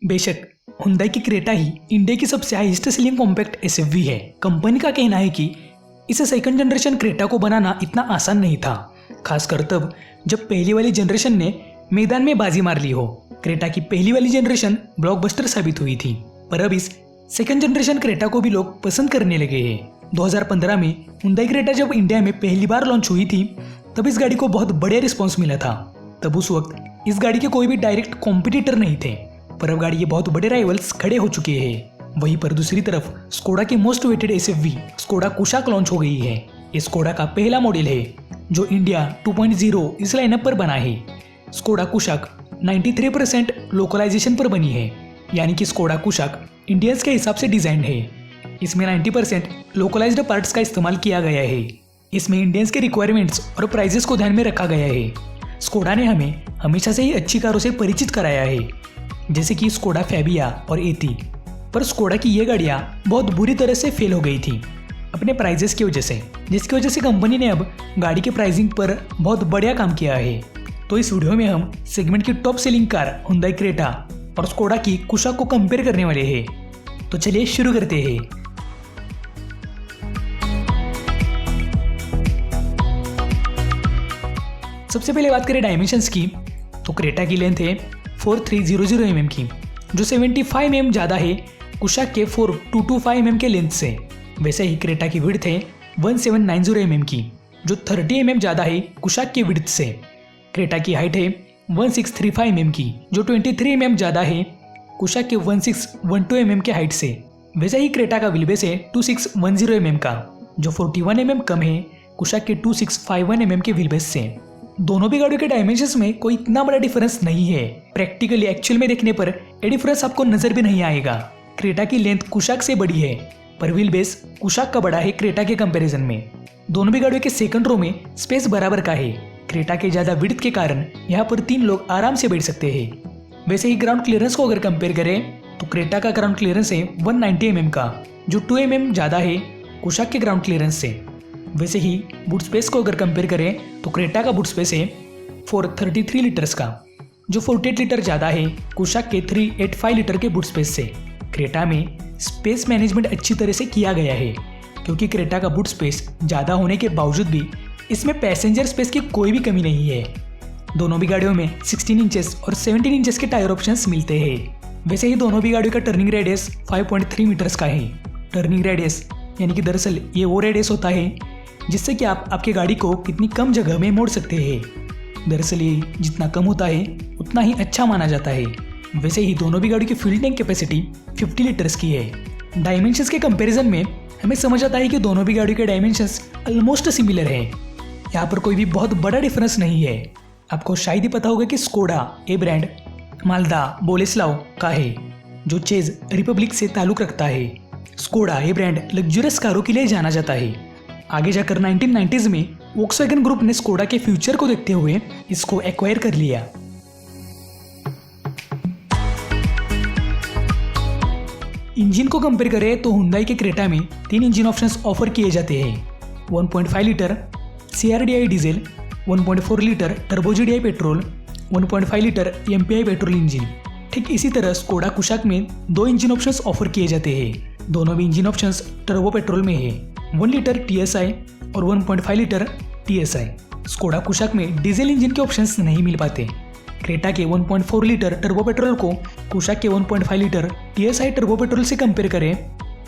बेशक हुंडई की क्रेटा ही इंडिया की सबसे हाईएस्ट सेलिंग कॉम्पैक्ट एसयूवी है। कंपनी का कहना है कि इसे सेकंड जनरेशन क्रेटा को बनाना इतना आसान नहीं था, खासकर तब जब पहली वाली जनरेशन ने मैदान में बाजी मार ली हो। क्रेटा की पहली वाली जनरेशन ब्लॉकबस्टर साबित हुई थी, पर अब इस सेकंड जनरेशन क्रेटा को भी लोग पसंद करने लगे हैं। 2015 में हुंडई क्रेटा जब इंडिया में पहली बार लॉन्च हुई थी तब इस गाड़ी को बहुत बढ़िया रिस्पॉन्स मिला था। तब उस वक्त इस गाड़ी के कोई भी डायरेक्ट कॉम्पिटिटर नहीं थे, पर अब गाड़ी के बहुत बड़े राइवल्स खड़े हो चुके हैं। वहीं पर दूसरी तरफ स्कोडा की most waited SUV Skoda Kushaq launch हो गई है। ये स्कोडा का पहला मॉडल है जो इंडिया 2.0 इस लाइनअप पर बना है। स्कोडा कुशाक 93% लोकलाइजेशन पर बनी है, यानी कि स्कोडा कुशाक इंडियंस के हिसाब से डिजाइन है। इसमें 90% लोकलाइज्ड पार्ट्स का इस्तेमाल किया गया है। इसमें इंडियंस के रिक्वायरमेंट्स और प्राइजेस को ध्यान में रखा गया है। स्कोडा ने हमें हमेशा से ही अच्छी कारों से परिचित कराया है, जैसे कि स्कोडा फैबिया और एती। पर स्कोडा की ये गाड़ियाँ बहुत बुरी तरह से फेल हो गई थी अपने प्राइजेस की वजह से, जिसकी वजह से कंपनी ने अब गाड़ी के प्राइसिंग पर बहुत बढ़िया काम किया है। तो इस वीडियो में हम सेगमेंट की top selling car Hyundai Creta और स्कोडा की कुशाक को कंपेयर करने वाले हैं। तो चलिए शुरू करते हैं। सबसे पहले बात करें डायमेंशंस की, तो क्रेटा की लेंथ है 4300 mm की, जो 75 mm ज़्यादा है कुशाक के 4225 mm के लेंथ से। वैसे ही क्रेटा की विड्थ है 1790 mm की, जो 30 mm ज़्यादा है कुशाक के विड्थ से। क्रेटा की हाइट है 1635 mm की, जो 23 mm ज़्यादा है कुशाक के 1612 mm के हाइट से। वैसे ही क्रेटा का व्हीलबेस है 2610 mm का, जो 41 mm कम है कुशाक के 2651 mm के व्हीलबेस से। दोनों भी गाड़ियों के डायमेंशंस में कोई इतना बड़ा डिफरेंस नहीं है। प्रैक्टिकली एक्चुअल में देखने पर ये डिफरेंस आपको नजर भी नहीं आएगा। क्रेटा की लेंथ कुशाक से बड़ी है, पर व्हील बेस कुशाक का बड़ा है क्रेटा के कंपैरिजन में। दोनों भी गाड़ियों के सेकंड रो में स्पेस बराबर का है। क्रेटा के ज्यादा विड्थ के कारण यहाँ पर 3 लोग आराम से बैठ सकते हैं। वैसे ही ग्राउंड क्लियरेंस को अगर कंपेयर करें तो क्रेटा का ग्राउंड क्लियरेंस है 190 mm का, जो 2 mm ज्यादा है कुशाक के ग्राउंड क्लियरेंस से। वैसे ही बूट स्पेस को अगर कंपेयर करें तो क्रेटा का बूट स्पेस है 433 लीटर्स का, जो 48 लीटर ज़्यादा है कुशाक के 385 लीटर के बूट स्पेस से। क्रेटा में स्पेस मैनेजमेंट अच्छी तरह से किया गया है, क्योंकि क्रेटा का बूट स्पेस ज़्यादा होने के बावजूद भी इसमें पैसेंजर स्पेस की कोई भी कमी नहीं है। दोनों भी गाड़ियों में 16 इंचेस और 17 इंचेस के टायर ऑप्शंस मिलते हैं। वैसे ही दोनों भी गाड़ियों का टर्निंग रेडियस 5.3 मीटर्स का है। टर्निंग रेडियस यानी कि दरअसल ये वो रेडियस होता है जिससे कि आप आपकी गाड़ी को कितनी कम जगह में मोड़ सकते हैं। दरअसल ये जितना कम होता है उतना ही अच्छा माना जाता है। वैसे ही दोनों भी गाड़ी की फ्यूल टैंक कैपेसिटी 50 लीटर्स की है। डायमेंशंस के कंपैरिजन में हमें समझ आता है कि दोनों भी गाड़ियों के डायमेंशंस ऑलमोस्ट सिमिलर है। यहाँ पर कोई भी बहुत बड़ा डिफरेंस नहीं है। आपको शायद ही पता होगा कि स्कोडा ये ब्रांड माल्दा बोलेस्लाव का है, जो चेज रिपब्लिक से ताल्लुक रखता है। स्कोडा ये ब्रांड लग्जरियस कारों के लिए जाना जाता है। आगे जाकर 1990s में वोक्सवैगन ग्रुप ने स्कोडा के फ्यूचर को देखते हुए इसको एक्वायर कर लिया। इंजन को कंपेयर करें तो हुंडई के क्रेटा में 3 इंजन ऑप्शंस ऑफर किए जाते हैं। 1.5 litre CRDI diesel, 1.4 litre turbo GDI petrol, 1.5 litre MPI petrol engine. ठीक इसी तरह स्कोडा कुशाक में 2 इंजन ऑप्शंस ऑफर किए जाते हैं। दोनों भी इंजन ऑप्शंस टर्बो पेट्रोल में है, 1 लीटर TSI और 1.5 लीटर TSI। स्कोडा कुशाक में डीजल इंजन के ऑप्शंस नहीं मिल पाते। क्रेटा के 1.4 लीटर टर्बो पेट्रोल को कुशाक के 1.5 लीटर TSI टर्बो पेट्रोल से कंपेयर करें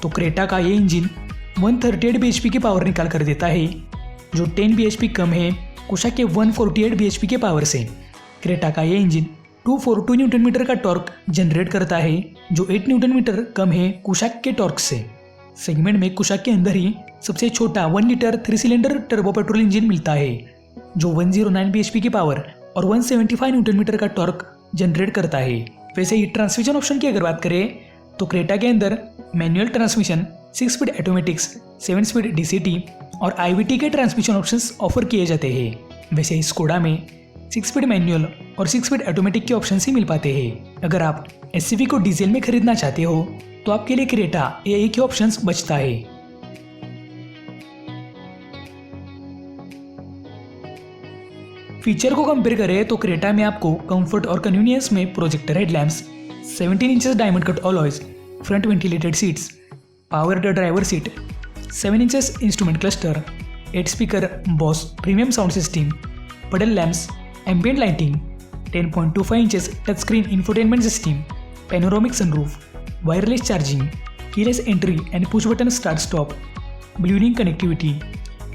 तो क्रेटा का ये इंजन 138 bhp की पावर निकाल कर देता है, जो 10 bhp कम है कुशाक के 148 bhp के पावर से। क्रेटा का ये इंजन 242 न्यूटन मीटर का टॉर्क जनरेट करता है, जो 8 न्यूटन मीटर कम है कुशाक के टॉर्क से। सेगमेंट में कुशाक के अंदर ही सबसे छोटा 1 litre 3 cylinder turbo petrol engine मिलता है, जो 109 bhp की पावर और 175 न्यूटन मीटर का टॉर्क जनरेट करता है। वैसे ही ट्रांसमिशन ऑप्शन की अगर बात करें तो क्रेटा के अंदर manual transmission, 6 speed automatics, 7 speed DCT और IVT के ट्रांसमिशन ऑप्शंस ऑफर किए जाते हैं। वैसे ही स्कोडा में 6 स्पीड मैनुअल और 6 स्पीड ऑटोमेटिक के ऑप्शन ही मिल पाते हैं। अगर आप SUV को डीजल में खरीदना चाहते हो तो आपके लिए क्रेटा ये एक ही ऑप्शंस बचता है। फीचर को कंपेयर करें तो क्रेटा में आपको कंफर्ट और कन्वीनियंस में projector headlamps, 17 inches diamond cut alloys, front ventilated seats, powered driver seat, 7 inches instrument cluster, 8 speaker Bose premium sound system, puddle lamps, ambient lighting, 10.25 inches touchscreen infotainment system, panoramic sunroof, wireless charging, keyless entry and push button start stop, Bluelink connectivity,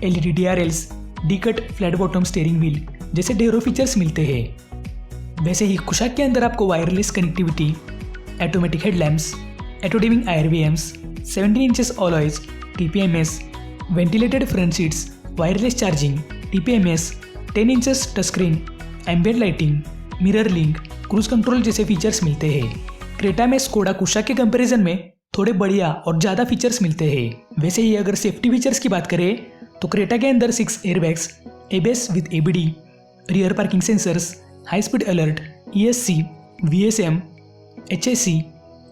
LED DRLs, D-cut flat bottom steering wheel जैसे ढेरों features मिलते हैं। वैसे ही कुशाक के अंदर आपको wireless connectivity, automatic headlamps, auto dimming IRVMs, 17 inches alloys, TPMS, ventilated front seats, wireless charging, TPMS, 10 inches touchscreen, ambient lighting, mirror link, cruise control जैसे features मिलते हैं। क्रेटा में स्कोडा कुशाक के कंपैरिजन में थोड़े बढ़िया और ज़्यादा फीचर्स मिलते हैं। वैसे ही अगर सेफ्टी फीचर्स की बात करें तो क्रेटा के अंदर 6 airbags, ABS with ABD, rear parking sensors, high speed alert, ESC, VSM, HSC,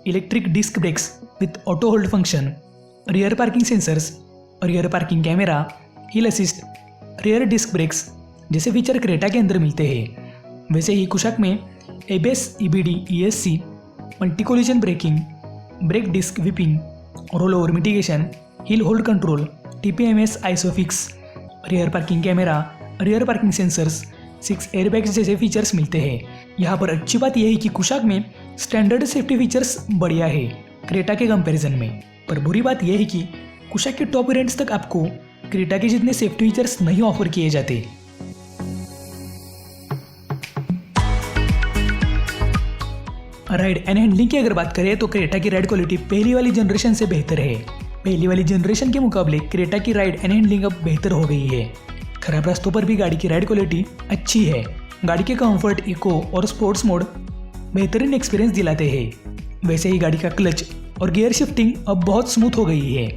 electric disc brakes with auto hold function, rear parking sensors, rear parking camera, hill assist, rear disc brakes जैसे feature Creta के अंदर मिलते हैं। वैसे ही कुशाक में ABS, EBD, ESC, multi collision braking, brake disc wiping, roll over mitigation, hill hold control, TPMS isofix, rear parking camera, rear parking sensors, 6 airbags जैसे features मिलते हैं। यहाँ पर अच्छी बात यह है कि कुशाक में स्टैंडर्ड सेफ्टी फीचर्स बढ़िया है क्रेटा के कंपैरिजन में, पर बुरी बात यह है कि कुशाक के टॉप वेरिएंट्स तक आपको क्रेटा के जितने सेफ्टी फीचर्स नहीं ऑफर किए जाते। राइड एंड हैंडलिंग की अगर बात करें तो क्रेटा की राइड क्वालिटी पहली वाली जनरेशन से बेहतर है। पहली वाली जनरेशन के मुकाबले क्रेटा की राइड एंड हैंडलिंग अब बेहतर हो गई है। खराब रास्तों पर भी गाड़ी की राइड क्वालिटी अच्छी है। गाड़ी के कंफर्ट, इको और स्पोर्ट्स मोड बेहतरीन एक्सपीरियंस दिलाते हैं। वैसे ही गाड़ी का क्लच और गियर शिफ्टिंग अब बहुत स्मूथ हो गई है।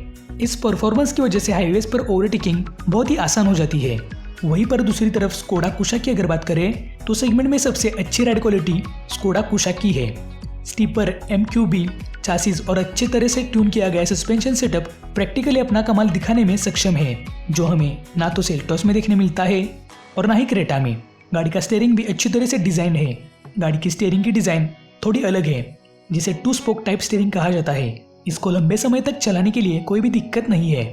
इस परफॉर्मेंस की वजह से हाईवेज पर ओवरटेकिंग बहुत ही आसान हो जाती है। वहीं पर दूसरी तरफ स्कोडा कुशाक की अगर बात करें तो सेगमेंट में सबसे अच्छी राइड क्वालिटी स्कोडा कुशाक की है। स्टीपर MQB चासीज और अच्छे तरह से ट्यून किया गया सस्पेंशन सेटअप प्रैक्टिकली अपना कमाल दिखाने में सक्षम है, जो हमें ना तो सेल्टोस में देखने मिलता है और ना ही क्रेटा में। गाड़ी का स्टीयरिंग भी अच्छी तरह से डिजाइन है। गाड़ी की स्टीयरिंग की डिजाइन थोड़ी अलग है, जिसे 2 स्पोक टाइप स्टीयरिंग कहा जाता है। इसको लंबे समय तक चलाने के लिए कोई भी दिक्कत नहीं है।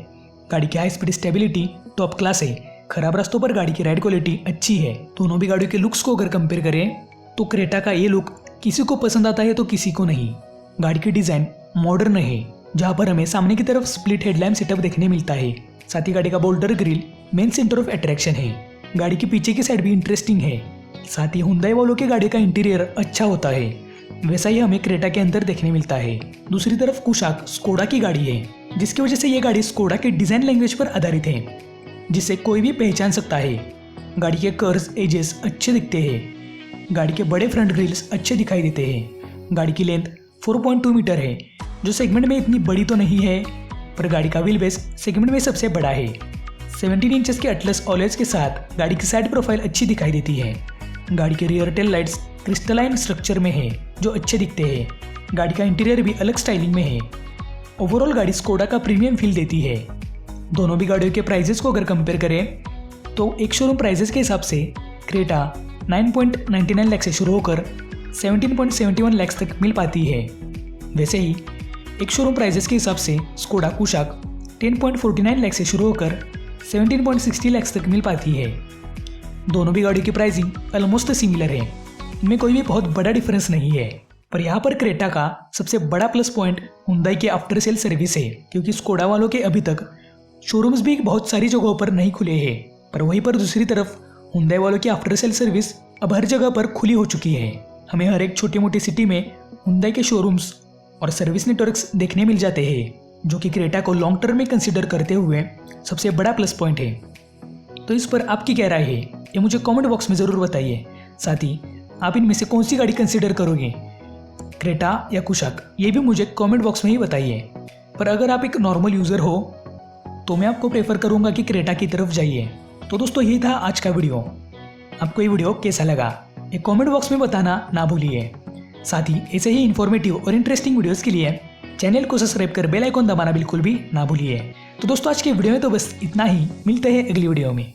गाड़ी की high speed stability top class है। खराब रास्तों पर गाड़ी की राइड क्वालिटी अच्छी है। दोनों भी गाड़ियों के लुक्स को अगर कंपेयर करें तो क्रेटा का ये लुक किसी को पसंद आता है तो किसी को नहीं। गाड़ी की डिजाइन मॉडर्न है, जहाँ पर हमें सामने की तरफ स्प्लिट हेडलैम्प सेटअप देखने मिलता है। साथ ही गाड़ी का boulder grill main centre of attraction है। गाड़ी की पीछे की साइड भी इंटरेस्टिंग है। साथ ही हुंडई वालों के गाड़ी का इंटीरियर अच्छा होता है, वैसा ही हमें क्रेटा के अंदर देखने मिलता है। दूसरी तरफ कुशाक स्कोडा की गाड़ी है, जिसकी वजह से ये गाड़ी स्कोडा के डिजाइन लैंग्वेज पर आधारित है, जिसे कोई भी पहचान सकता है। गाड़ी के कर्व्स एजेस अच्छे दिखते हैं। गाड़ी के बड़े फ्रंट ग्रिल्स अच्छे दिखाई देते हैं। गाड़ी की लेंथ 4.2 मीटर है, जो सेगमेंट में इतनी बड़ी तो नहीं है, पर गाड़ी का व्हील बेस सेगमेंट में सबसे बड़ा है। 17 इंचेस के अटलस ऑलवेज के साथ गाड़ी की साइड प्रोफाइल अच्छी दिखाई देती है। गाड़ी के rear tail lights crystalline structure में है, जो अच्छे दिखते हैं। गाड़ी का इंटीरियर भी अलग स्टाइलिंग में है। ओवरऑल गाड़ी स्कोडा का प्रीमियम फील देती है। दोनों भी गाड़ियों के प्राइजेस को अगर कंपेयर करें तो एक शोरूम प्राइजेस के हिसाब से क्रेटा 9.99 लाख से शुरू होकर 17.71 लाख तक मिल पाती है। वैसे ही एक शोरूम प्राइजेस के हिसाब से स्कोडा कुशाक 10.49 लाख से शुरू होकर 17.60 लाख तक मिल पाती है। दोनों भी गाड़ियों की प्राइसिंग ऑलमोस्ट सिमिलर है, इनमें कोई भी बहुत बड़ा डिफरेंस नहीं है। पर यहाँ पर क्रेटा का सबसे बड़ा प्लस पॉइंट हुंडई के आफ्टर सेल सर्विस है, क्योंकि स्कोडा वालों के अभी तक शोरूम्स भी बहुत सारी जगहों पर नहीं खुले हैं, पर वहीं पर दूसरी तरफ हुंडई वालों की आफ्टर सेल सर्विस अब हर जगह पर खुली हो चुकी है। हमें हर एक छोटी मोटी सिटी में हुंडई के शोरूम्स और सर्विस नेटवर्क्स देखने मिल जाते हैं, जो कि क्रेटा को लॉन्ग टर्म में कंसिडर करते हुए सबसे बड़ा प्लस पॉइंट है। तो इस पर आपकी क्या राय है, ये मुझे कमेंट बॉक्स में ज़रूर बताइए। साथ ही आप इनमें से कौन सी गाड़ी कंसिडर करोगे, क्रेटा या कुशाक, ये भी मुझे कमेंट बॉक्स में ही बताइए। पर अगर आप एक नॉर्मल यूज़र हो तो मैं आपको प्रेफर करूँगा कि क्रेटा की तरफ जाइए। तो दोस्तों ये था आज का वीडियो। आपको ये वीडियो कैसा लगा ये कमेंट बॉक्स में बताना ना भूलिए। साथ ही ऐसे ही इन्फॉर्मेटिव और इंटरेस्टिंग वीडियोस के लिए चैनल को सब्सक्राइब कर बेल आइकॉन दबाना बिल्कुल भी ना भूलिए। तो दोस्तों आज के वीडियो में तो बस इतना ही, मिलते हैं अगली वीडियो में।